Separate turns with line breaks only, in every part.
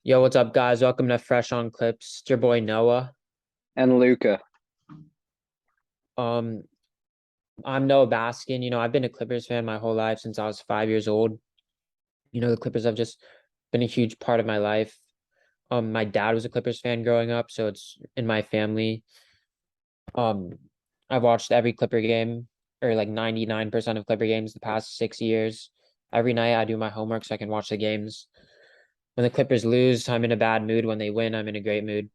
Yo, what's up, guys? Welcome to Fresh on Clips. It's your boy Noah.
And Luca.
Um, I'm Noah Baskin. I've been a Clippers fan my whole life since I was 5 years old. The Clippers have just been a huge part of my life. My dad was a Clippers fan growing up, so it's in my family. Um, I've watched every Clipper game, or like 99% of Clipper games the past 6 years. Every night I do my homework so I can watch the games. When the Clippers lose, I'm in a bad mood. When they win, I'm in a great mood.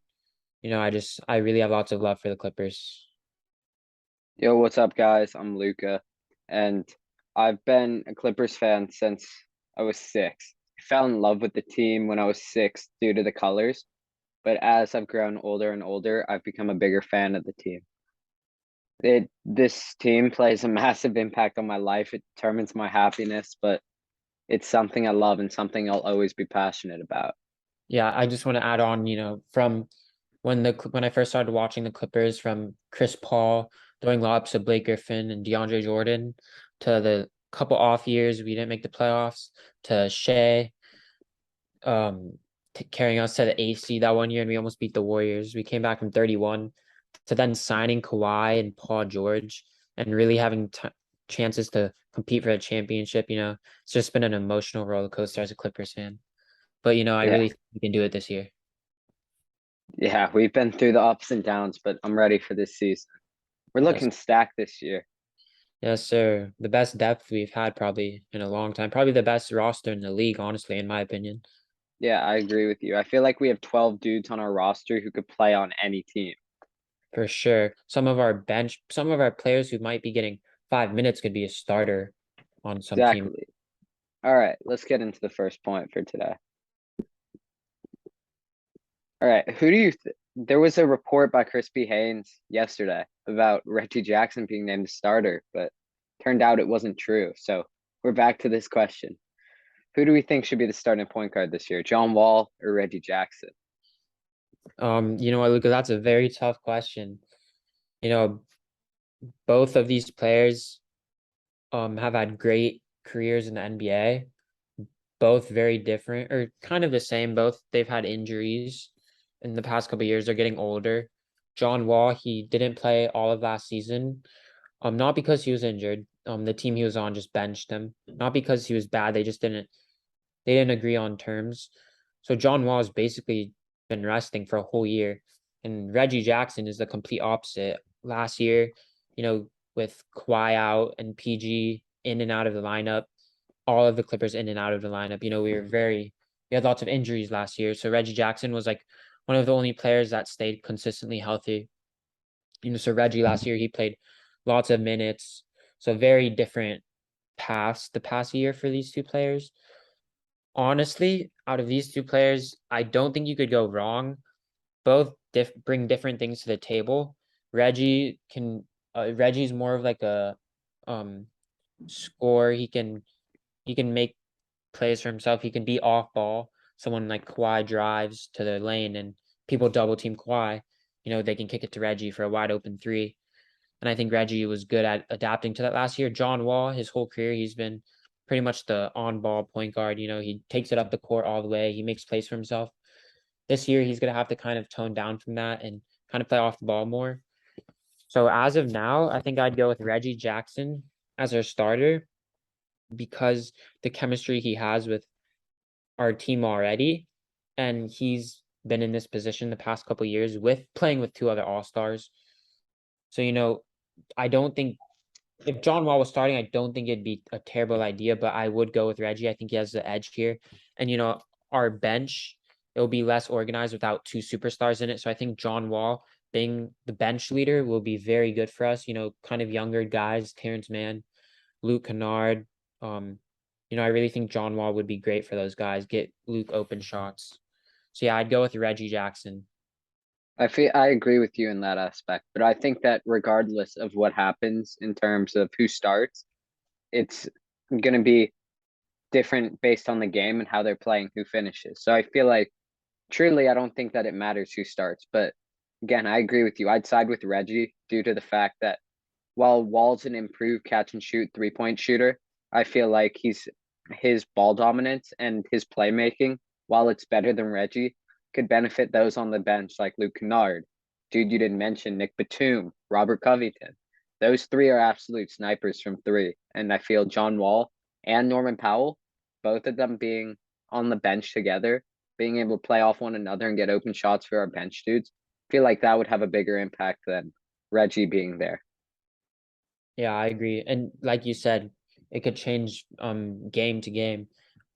I really have lots of love for the Clippers.
Yo, what's up, guys? I'm Luca, and I've been a Clippers fan since I was six. I fell in love with the team when I was six due to the colors, but as I've grown older and older, I've become a bigger fan of the team. This team plays a massive impact on my life. It determines my happiness, but it's something I love and something I'll always be passionate about.
Yeah, I just want to add on, from when I first started watching the Clippers, from Chris Paul throwing lobs to Blake Griffin and DeAndre Jordan, to the couple off years we didn't make the playoffs, to Shea, um, carrying us to the AC that one year and we almost beat the Warriors. We came back from 31 to then signing Kawhi and Paul George and really having chances to compete for a championship. It's just been an emotional roller coaster as a Clippers fan. But I
Yeah,
really think we can do it this year.
yeah, we've been through the ups and downs, but I'm ready for this season. We're
Yes.
looking stacked this year.
Yes, sir. The best depth we've had probably in a long time. Probably the best roster in the league, honestly, in my opinion.
Yeah, I agree with you. I feel like we have 12 dudes on our roster who could play on any team.
For sure. Some of our players who might be getting 5 minutes could be a starter on some team.
Exactly. All right, let's get into the first point for today. All right, who do you there was a report by Crispy Haynes yesterday about Reggie Jackson being named the starter, but turned out it wasn't true. So we're back to this question. Who do we think should be the starting point guard this year? John Wall or Reggie Jackson?
You know what, Luca, that's a very tough question. You know, both of these players have had great careers in the NBA. Both very different or kind of the same. Both they've had injuries in the past couple of years. They're getting older. John Wall, he didn't play all of last season. Not because he was injured. The team he was on just benched him. Not because he was bad. They didn't agree on terms. So John Wall has basically been resting for a whole year. And Reggie Jackson is the complete opposite. Last year, with Kawhi out and PG in and out of the lineup, all of the Clippers in and out of the lineup. We had lots of injuries last year. So Reggie Jackson was like one of the only players that stayed consistently healthy. So Reggie last year, he played lots of minutes. So very different the past year for these two players. Honestly, out of these two players, I don't think you could go wrong. Both bring different things to the table. Reggie's more of like a um score. He can make plays for himself. He can be off ball. Someone like Kawhi drives to the lane and people double team Kawhi. They can kick it to Reggie for a wide open three. And I think Reggie was good at adapting to that last year. John Wall, his whole career, he's been pretty much the on ball point guard. He takes it up the court all the way. He makes plays for himself. This year, he's going to have to kind of tone down from that and kind of play off the ball more. So as of now, I think I'd go with Reggie Jackson as our starter because the chemistry he has with our team already. And he's been in this position the past couple years with playing with two other all-stars. So, I don't think if John Wall was starting, I don't think it'd be a terrible idea, but I would go with Reggie. I think he has the edge here. And our bench, it'll be less organized without two superstars in it. So I think John Wall being the bench leader will be very good for us. Kind of younger guys, Terrence Mann, Luke Kennard. I really think John Wall would be great for those guys, get Luke open shots. So yeah, I'd go with Reggie Jackson.
I agree with you in that aspect, but I think that regardless of what happens in terms of who starts, it's going to be different based on the game and how they're playing, who finishes. So I feel like truly, I don't think that it matters who starts. But again, I agree with you. I'd side with Reggie due to the fact that while Wall's an improved catch and shoot 3-point shooter, I feel like his ball dominance and his playmaking while it's better than Reggie, could benefit those on the bench like Luke Kennard. Dude, you didn't mention Nick Batum, Robert Covington. Those three are absolute snipers from three. And I feel John Wall and Norman Powell, both of them being on the bench together, being able to play off one another and get open shots for our bench dudes, I feel like that would have a bigger impact than Reggie being there.
Yeah, I agree. And like you said, it could change game to game.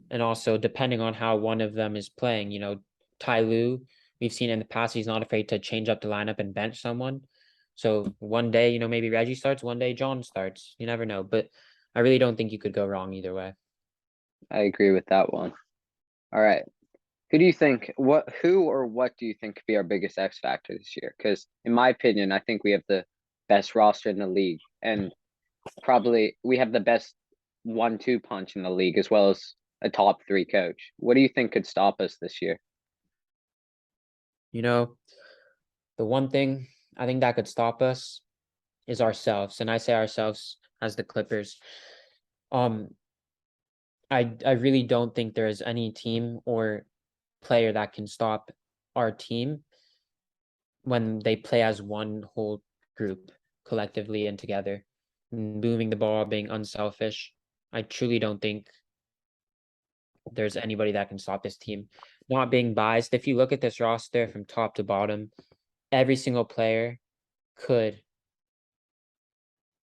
And also depending on how one of them is playing, Ty Lue, we've seen in the past he's not afraid to change up the lineup and bench someone. So one day, maybe Reggie starts, one day John starts. You never know. But I really don't think you could go wrong either way.
I agree with that one. All right. Who or what do you think could be our biggest X factor this year? Because in my opinion, I think we have the best roster in the league, and probably we have the best 1-2 punch in the league, as well as a top three coach. What do you think could stop us this year?
You know, the one thing I think that could stop us is ourselves. And I say ourselves as the Clippers. Um, I really don't think there is any team or player that can stop our team when they play as one whole group collectively and together, moving the ball, being unselfish. I truly don't think there's anybody that can stop this team. Not being biased, if you look at this roster from top to bottom, every single player could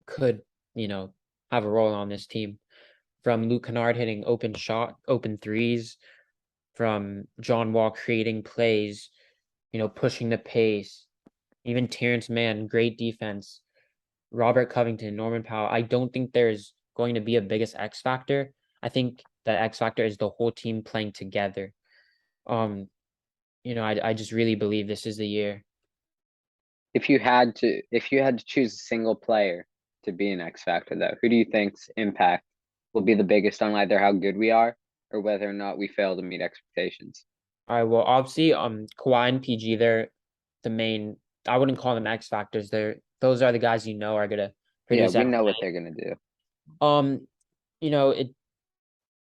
could have a role on this team. From Luke Kennard hitting open threes, from John Wall creating plays, pushing the pace, even Terrence Mann, great defense, Robert Covington, Norman Powell. I don't think there's going to be a biggest X factor. I think the X factor is the whole team playing together. I just really believe this is the year.
If you had to choose a single player to be an X factor, though, who do you think's impact will be the biggest on either how good we are or whether or not we fail to meet expectations?
All right, well, obviously, Kawhi and PG, they're the main. I wouldn't call them X factors. Those are the guys are gonna
Yeah,
produce
we
every
know what
night.
they're gonna do.
Um,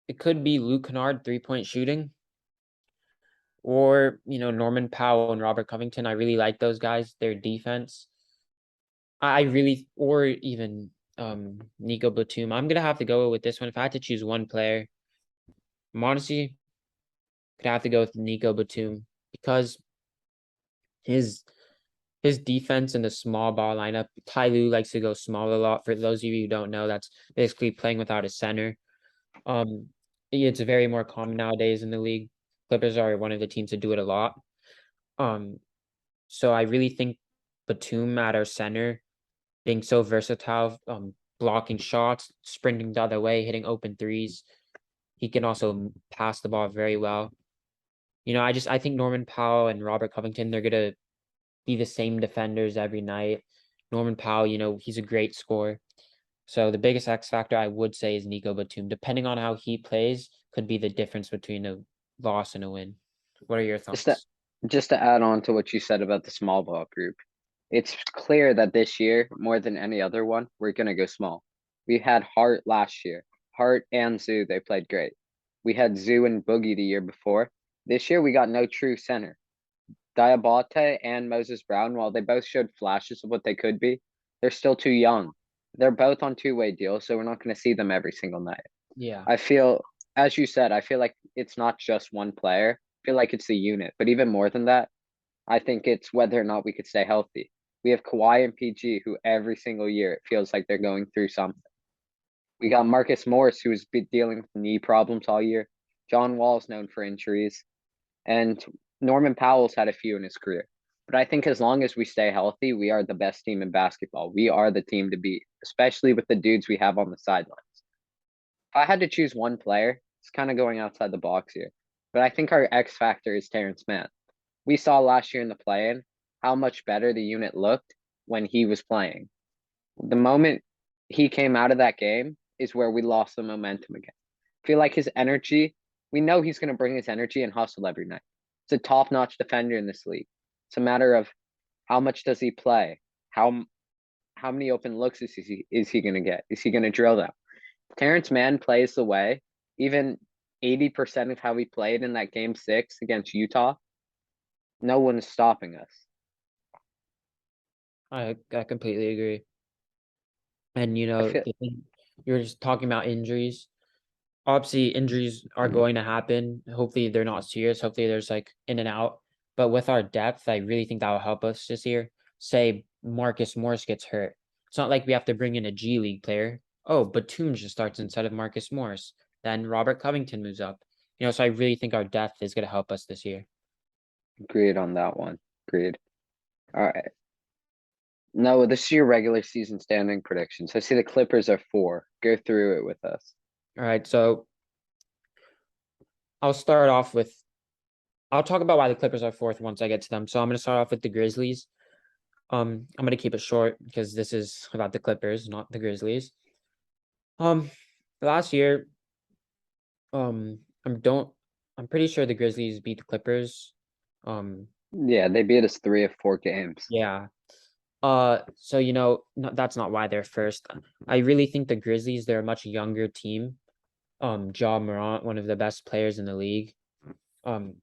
it could be Luke Kennard 3-point shooting, or Norman Powell and Robert Covington. I really like those guys. Their defense. Or even Nico Batum. I'm gonna have to go with this one. If I had to choose one player, I'm honestly gonna have to go with Nico Batum because his his defense in the small ball lineup. Ty Lue likes to go small a lot. For those of you who don't know, that's basically playing without a center. Um, it's very more common nowadays in the league. Clippers are one of the teams to do it a lot. Um, so I really think Batum at our center, being so versatile, blocking shots, sprinting the other way, hitting open threes. He can also pass the ball very well. I think Norman Powell and Robert Covington, they're gonna be the same defenders every night. Norman Powell, he's a great scorer. So the biggest X factor I would say is Nico Batum. Depending on how he plays, could be the difference between a loss and a win. What are your
Just to
thoughts?
just to add on to what you said about the small ball group, it's clear that this year, more than any other one, we're gonna go small. We had Hart last year. Hart and Zoo, they played great. We had Zoo and Boogie the year before. This year we got no true center. Diabate and Moses Brown, while they both showed flashes of what they could be, they're still too young. They're both on two-way deals, so we're not going to see them every single night.
Yeah.
I feel, as you said, I feel like it's not just one player. I feel like it's the unit. But even more than that, I think it's whether or not we could stay healthy. We have Kawhi and PG, who every single year it feels like they're going through something. We got Marcus Morris, who's been dealing with knee problems all year. John Wall's known for injuries. And Norman Powell's had a few in his career. But I think as long as we stay healthy, we are the best team in basketball. We are the team to beat, especially with the dudes we have on the sidelines. If I had to choose one player, it's kind of going outside the box here. But I think our X factor is Taryn Smith. We saw last year in the play-in how much better the unit looked when he was playing. The moment he came out of that game is where we lost the momentum again. I feel like his energy, we know he's going to bring his energy and hustle every night. He's a top-notch defender in this league. It's a matter of how much does he play? How many open looks is he going to get? Is he going to drill them? Terrence Mann plays the way, even 80% of how we played in that game 6 against Utah, no one is stopping us.
I completely agree. And
I feel
you're just talking about injuries. Obviously, injuries are going to happen. Hopefully, they're not serious. Hopefully, there's like in and out. But with our depth, I really think that will help us this year. Say Marcus Morris gets hurt. It's not like we have to bring in a G League player. Oh, Batum just starts instead of Marcus Morris. Then Robert Covington moves up. So I really think our depth is going to help us this year.
agreed on that one. Agreed. All right. No, this is your regular season standing predictions. I see the Clippers are 4. Go through it with us.
All right, so I'll start off with I'll talk about why the Clippers are fourth once I get to them. So I'm going to start off with the Grizzlies. I'm going to keep it short because this is about the Clippers, not the Grizzlies. Last year, um, I'm pretty sure the Grizzlies beat the Clippers.
Yeah, they beat us 3 of 4 games.
Yeah. So that's not why they're first. I really think the Grizzlies, they're a much younger team. Ja Morant, one of the best players in the league. Um,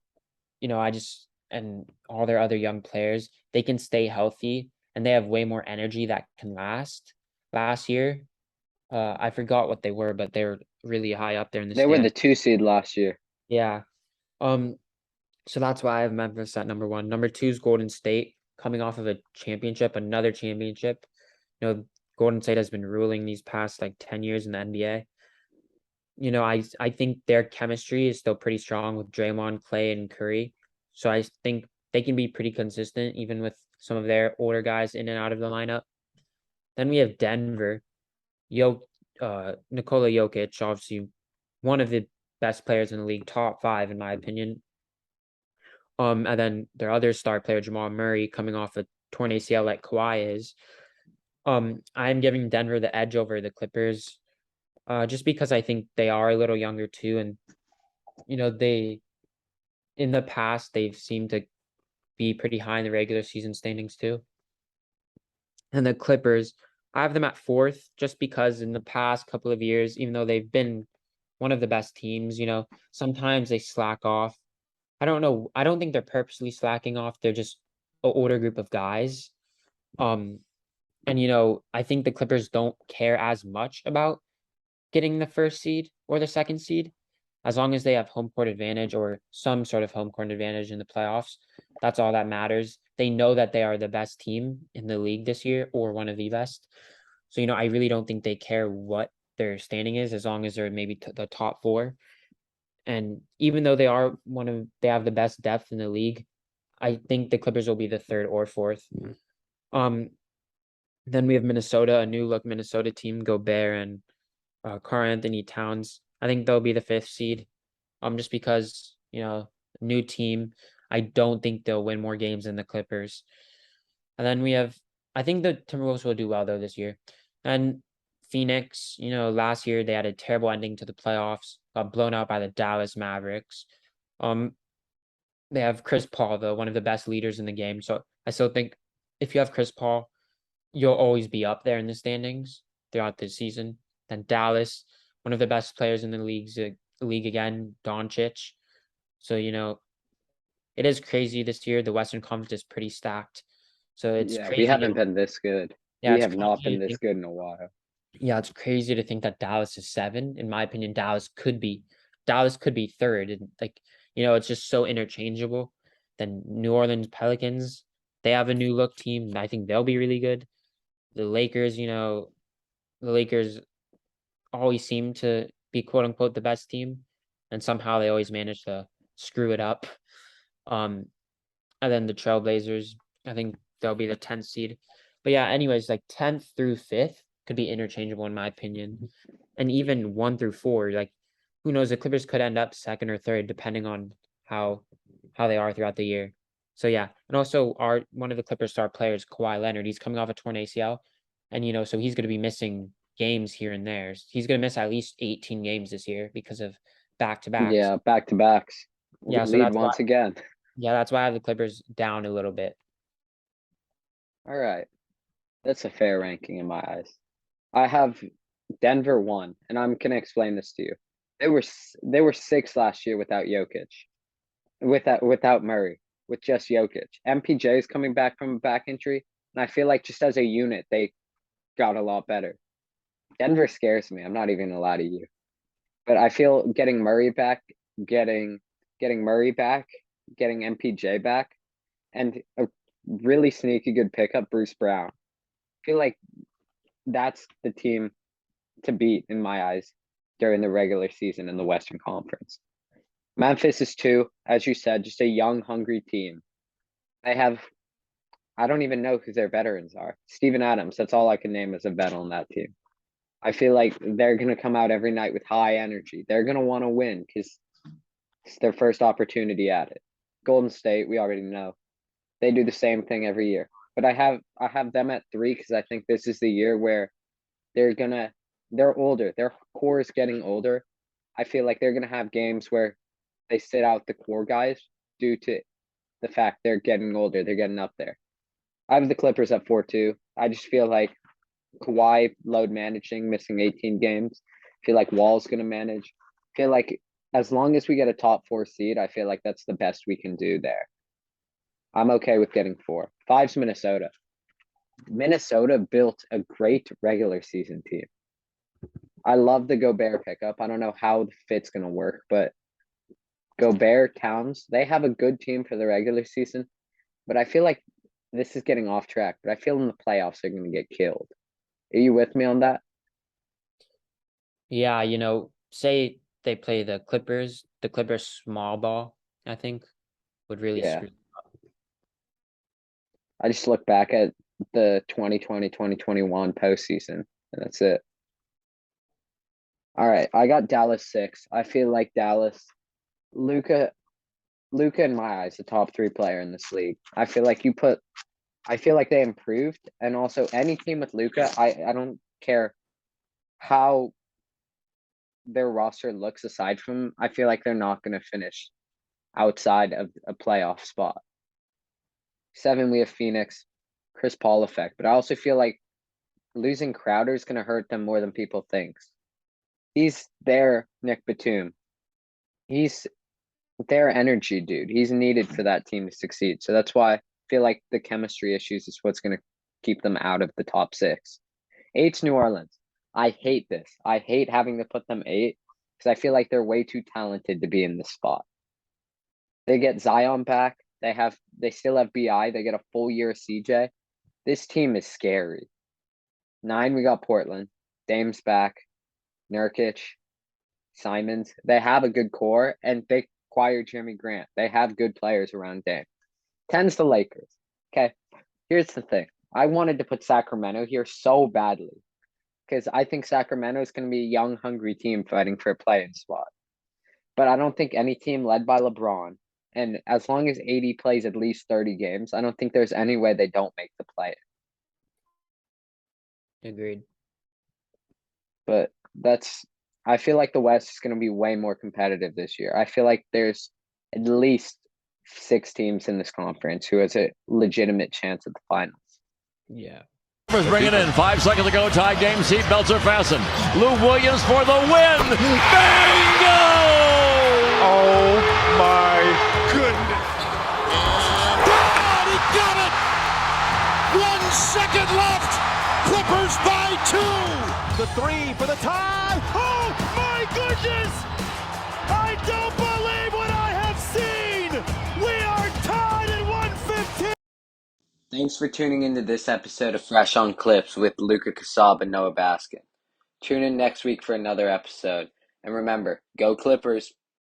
and all their other young players, they can stay healthy and they have way more energy that can last. Last year, I forgot what they were, but they were really high up there in the
They were the
stand.
2 seed last year.
Yeah. Um, so that's why I have Memphis at number one. Number two is Golden State, coming off of a championship, another championship. Golden State has been ruling these past like 10 years in the NBA. I think their chemistry is still pretty strong with Draymond, Clay, and Curry. So I think they can be pretty consistent even with some of their older guys in and out of the lineup. Then we have Denver. Nikola Jokic, obviously one of the best players in the league, top 5 in my opinion. And then their other star player, Jamal Murray, coming off a torn ACL like Kawhi is. I'm giving Denver the edge over the Clippers, just because I think they are a little younger too, and they in the past they've seemed to be pretty high in the regular season standings too. And the Clippers, I have them at fourth just because in the past couple of years, even though they've been one of the best teams, sometimes they slack off. I don't know. I don't think they're purposely slacking off. They're just an older group of guys. Um, and I think the Clippers don't care as much about getting the first seed or the second seed, as long as they have home court advantage or some sort of home court advantage in the playoffs. That's all that matters. They know that they are the best team in the league this year or one of the best. So, I really don't think they care what their standing is as long as they're maybe the top 4. And even though they have the best depth in the league, I think the Clippers will be the third or fourth. Um, then we have Minnesota, a new look Minnesota team, Gobert and Karl Anthony Towns. I think they'll be the 5th seed. Just because new team. I don't think they'll win more games than the Clippers. And then I think the Timberwolves will do well though this year. And Phoenix, last year they had a terrible ending to the playoffs, got blown out by the Dallas Mavericks. They have Chris Paul though, one of the best leaders in the game. So I still think if you have Chris Paul, you'll always be up there in the standings throughout the season. Then Dallas, one of the best players in the league again, Doncic. So it is crazy this year. The Western Conference is pretty stacked. So it's
Yeah, we
crazy.
haven't been this good.
Yeah,
We
it's
have not
crazy
been
to
this
think.
good in a while.
Yeah, it's crazy to think that Dallas is 7. In my opinion, Dallas could be third, and it's just so interchangeable. Then New Orleans Pelicans, they have a new look team. And I think they'll be really good. The Lakers, the Lakers always seem to be quote unquote the best team, and somehow they always manage to screw it up. Um, and then the Trailblazers, I think they'll be the 10th seed. But yeah, anyways, like 10th through 5th could be interchangeable in my opinion. And even 1 through 4, like who knows, the Clippers could end up second or third depending on how they are throughout the year. So yeah, and also one of the Clippers star players, Kawhi Leonard, he's coming off a torn ACL, and so he's going to be missing games here and there. He's going to miss at least 18 games this year because of back to backs.
Yeah, back to backs. We
Yeah, so
lead once again.
that's why I have the Clippers down a little bit.
All right. That's a fair ranking in my eyes. I have Denver 1, and I'm gonna explain this to you. They were six last year without Jokic, without Murray, with just Jokic. MPJ is coming back from a back injury, and I feel like just as a unit they got a lot better. Denver scares me. I'm not even gonna lie to you, but I feel getting Murray back, getting getting Murray back, getting MPJ back, and a really sneaky good pickup, Bruce Brown. I feel like that's the team to beat in my eyes during the regular season in the Western Conference. Memphis is two, as you said, just a young, hungry team. They have, I don't even know who their veterans are. Steven Adams, that's all I can name as a vet on that team. I feel like they're going to come out every night with high energy. They're going to want to win because it's their first opportunity at it. Golden State, we already know. They do the same thing every year. But I have them at three because I think this is the year where they're older. Their core is getting older. I feel like they're gonna have games where they sit out the core guys due to the fact they're getting older. They're getting up there. I have the Clippers at 4-2. I just feel like Kawhi load managing, missing 18 games. I feel like Wall's gonna manage. I feel like as long as we get a top four seed, I feel like that's the best we can do there. I'm okay with getting four. Five's Minnesota. Minnesota built a great regular season team. I love the Gobert pickup. I don't know how the fit's gonna work, but Gobert, Towns, they have a good team for the regular season. But I feel like this is getting off track. But I feel in the playoffs they're gonna get killed. Are you with me on that?
Yeah, say they play the Clippers small ball, I think, would really
Yeah.
screw.
I just look back at the 2020-2021 postseason, and that's it. All right, I got Dallas 6. I feel like Dallas, Luca, Luca in my eyes, the top three player in this league. I feel like they improved, and also any team with Luca, I don't care how their roster looks aside from. I feel like they're not going to finish outside of a playoff spot. 7, we have Phoenix, Chris Paul effect, but I also feel like losing Crowder is going to hurt them more than people think. He's their Nick Batum. He's their energy dude. He's needed for that team to succeed. So that's why I feel like the chemistry issues is what's going to keep them out of the top 6. 8's New Orleans. I hate this. I hate having to put them 8 because I feel like they're way too talented to be in this spot. They get Zion back. They still have BI. They get a full year of CJ. This team is scary. 9, we got Portland. Dame's back. Nurkic, Simons. They have a good core, and they acquired Jeremy Grant. They have good players around Dame. 10's the Lakers. Okay, here's the thing. I wanted to put Sacramento here so badly because I think Sacramento is going to be a young, hungry team fighting for a play-in spot. But I don't think any team led by LeBron, and as long as AD plays at least 30 games, I don't think there's any way they don't make the play.
Agreed.
But I feel like the West is going to be way more competitive this year. I feel like there's at least 6 teams in this conference who has a legitimate chance at the finals.
Yeah.
Bring it in. 5 seconds to go. Tie game. Seatbelts are fastened. Lou Williams for the win. Bingo!
Oh my goodness.
God, he got it! 1 second left. Clippers by 2.
The 3 for the tie. Oh my goodness! I don't believe what I have seen. We are tied at 115.
Thanks for tuning into this episode of Fresh on Clips with Luca, Kassab, and Noah Baskin. Tune in next week for another episode. And remember, go Clippers!